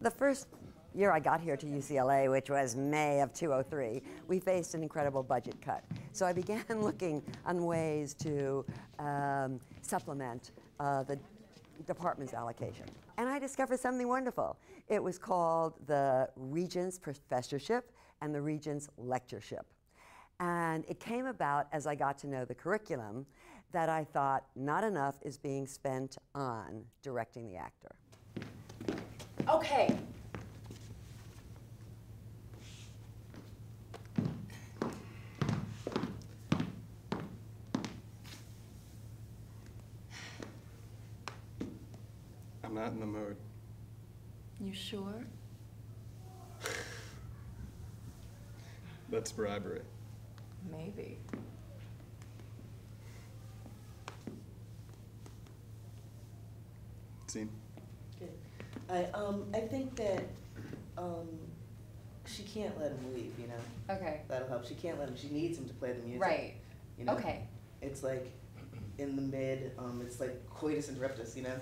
The first year I got here to UCLA, which was May of 2003, we faced an incredible budget cut. So I began looking on ways to supplement the department's allocation. And I discovered something wonderful. It was called the Regents Professorship and the Regents Lectureship. And it came about as I got to know the curriculum that I thought not enough is being spent on directing the actor. Okay. I'm not in the mood. You sure? That's bribery. Maybe. Scene. Good. I think that she can't let him leave, you know? Okay. That'll help. She can't let him, she needs him to play the music. Right. You know? Okay. It's like in the mid, it's like coitus interruptus, you know?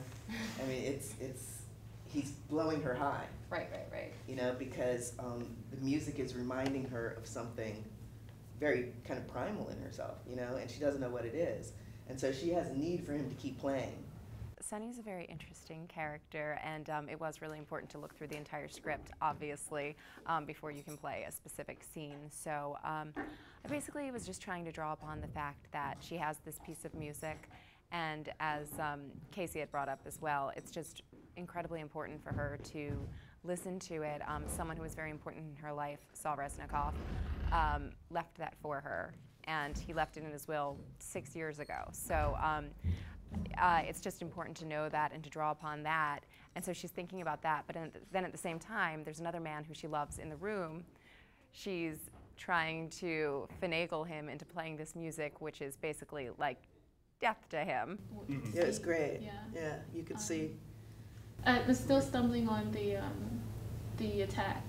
I mean, he's blowing her high. Right. You know, because the music is reminding her of something very kind of primal in herself, you know, and she doesn't know what it is. And so she has a need for him to keep playing. Sunny's a very interesting character, and it was really important to look through the entire script, obviously, before you can play a specific scene. So I basically was just trying to draw upon the fact that she has this piece of music, and as Casey had brought up as well, it's just incredibly important for her to listen to it. Someone who was very important in her life, Saul Resnikoff, left that for her, and he left it in his will 6 years ago. So it's just important to know that and to draw upon that. And so she's thinking about that, but then at the same time, there's another man who she loves in the room. She's trying to finagle him into playing this music, which is basically like death to him. Yeah, it's great. Yeah, you could see. I was still stumbling on the attack.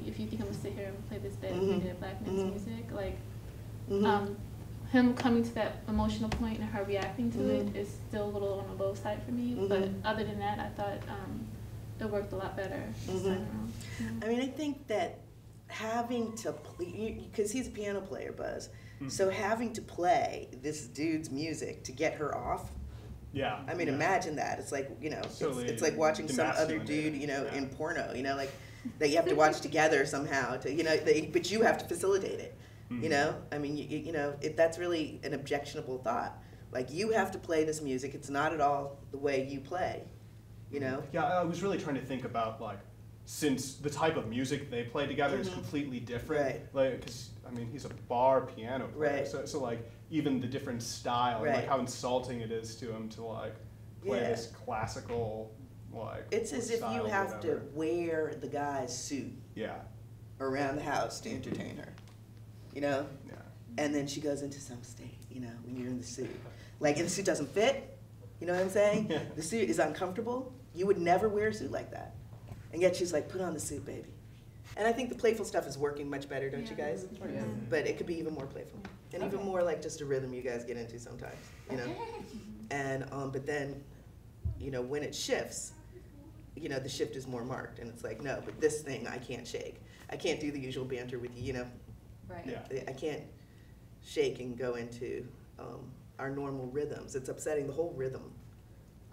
If you think I'm gonna sit here and play this dead black man's music, like him coming to that emotional point and her reacting to it is still a little on the low side for me. But other than that, I thought it worked a lot better this time around. I mean, I think that having to play, because he's a piano player, Buzz, so having to play this dude's music to get her off. Yeah. I mean, imagine that. It's like, you know, it's like watching some other dude, you know, in porno, you know, like that you have to watch together somehow to, you know, but you have to facilitate it, you know? I mean, you know, that's really an objectionable thought. Like, you have to play this music. It's not at all the way you play, you know? Yeah, I was really trying to think about, like, since the type of music they play together is completely different. Right. Like, because, I mean, he's a bar piano player. Right. So like, even the different style, and like how insulting it is to him to like play this classical, like. It's as if you have to wear the guy's suit. Yeah. Around the house to entertain her, you know? Yeah. And then she goes into some state, you know, when you're in the suit. Like, and the suit doesn't fit, you know what I'm saying? Yeah. The suit is uncomfortable. You would never wear a suit like that. And yet she's like, put on the suit, baby. And I think the playful stuff is working much better, don't you guys? Yeah. But it could be even more playful. And even more like just a rhythm you guys get into sometimes, you know? And, but then, you know, when it shifts, you know, the shift is more marked. And it's like, no, but this thing I can't shake. I can't do the usual banter with you, you know? Right. Yeah. I can't shake and go into our normal rhythms. It's upsetting the whole rhythm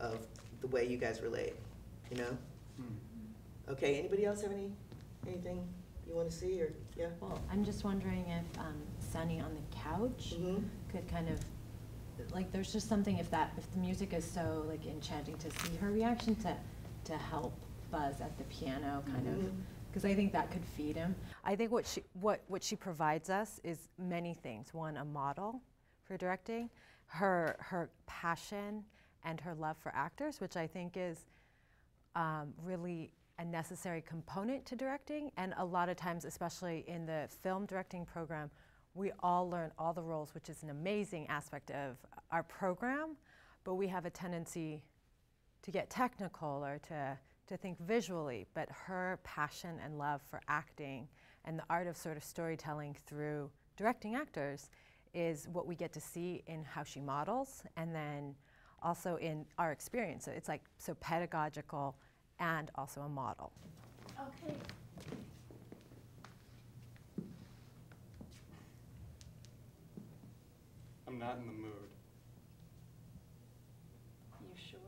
of the way you guys relate, you know? Okay, anybody else have anything you want to see, or, yeah? Well, I'm just wondering if Sunny on the couch could kind of, like, there's just something, if the music is so, like, enchanting, to see her reaction to help Buzz at the piano, kind of, because I think that could feed him. I think what she provides us is many things. One, a model for directing, her passion and her love for actors, which I think is really a necessary component to directing. And a lot of times, especially in the film directing program, we all learn all the roles, which is an amazing aspect of our program, but we have a tendency to get technical or to think visually. But her passion and love for acting and the art of sort of storytelling through directing actors is what we get to see in how she models, and then also in our experience. So it's like so pedagogical and also a model. Okay. I'm not in the mood. You sure?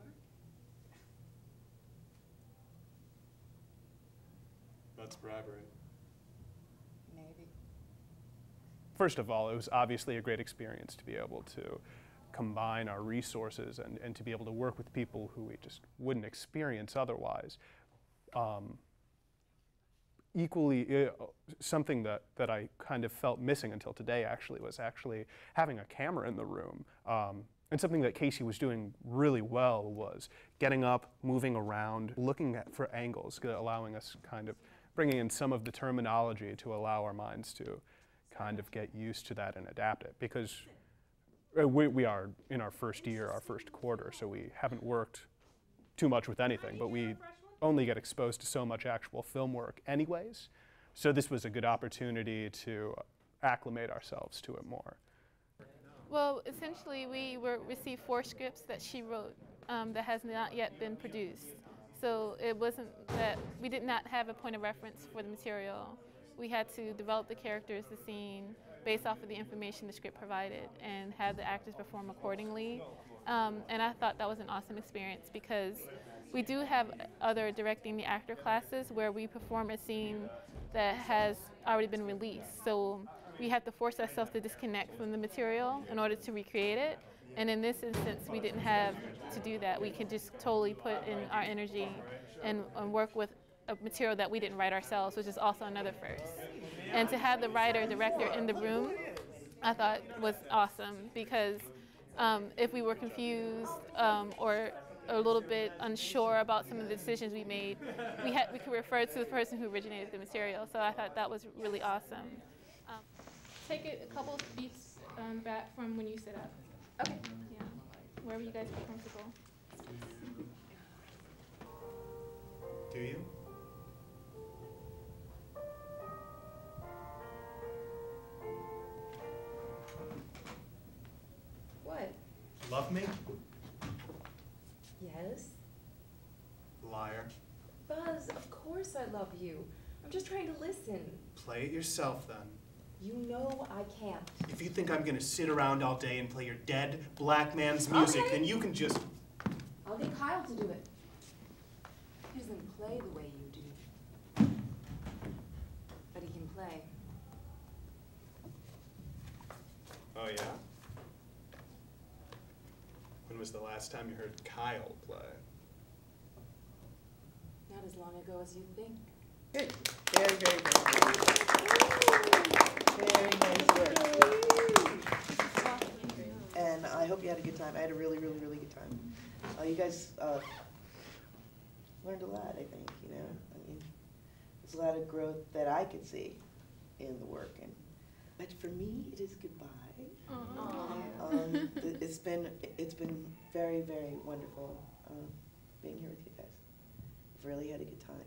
That's bribery. Maybe. First of all, it was obviously a great experience to be able to combine our resources and to be able to work with people who we just wouldn't experience otherwise. Equally, something that I kind of felt missing until today actually was actually having a camera in the room. And something that Casey was doing really well was getting up, moving around, looking for angles, allowing us kind of bringing in some of the terminology to allow our minds to kind of get used to that and adapt it. Because we are in our first year, our first quarter, so we haven't worked too much with anything, but we only get exposed to so much actual film work anyways. So this was a good opportunity to acclimate ourselves to it more. Well, essentially, we received 4 scripts that she wrote that has not yet been produced. So it wasn't that we did not have a point of reference for the material. We had to develop the characters, the scene, based off of the information the script provided, and have the actors perform accordingly. And I thought that was an awesome experience because we do have other directing the actor classes where we perform a scene that has already been released. So we have to force ourselves to disconnect from the material in order to recreate it. And in this instance, we didn't have to do that. We could just totally put in our energy and work with a material that we didn't write ourselves, which is also another first. And to have the writer, director in the room, I thought was awesome because if we were confused or a little bit unsure about some of the decisions we made, we could refer to the person who originated the material. So I thought that was really awesome. Take it a couple of beats back from when you sit up. Okay. Yeah, wherever you guys feel comfortable. Do you? What? Love me? Yes? Liar. Buzz, of course I love you. I'm just trying to listen. Play it yourself then. You know I can't. If you think I'm gonna sit around all day and play your dead black man's music, Okay. then you can just... I'll get Kyle to do it. He doesn't play the way you do. But he can play. Oh yeah? When was the last time you heard Kyle play? Not as long ago as you think. Good. Very, very good. Very nice work. And I hope you had a good time. I had a really, really, really good time. You guys learned a lot, I think, you know. I mean, there's a lot of growth that I could see in the work. But for me, it is goodbye. It's been very, very wonderful being here with you guys. I've really had a good time.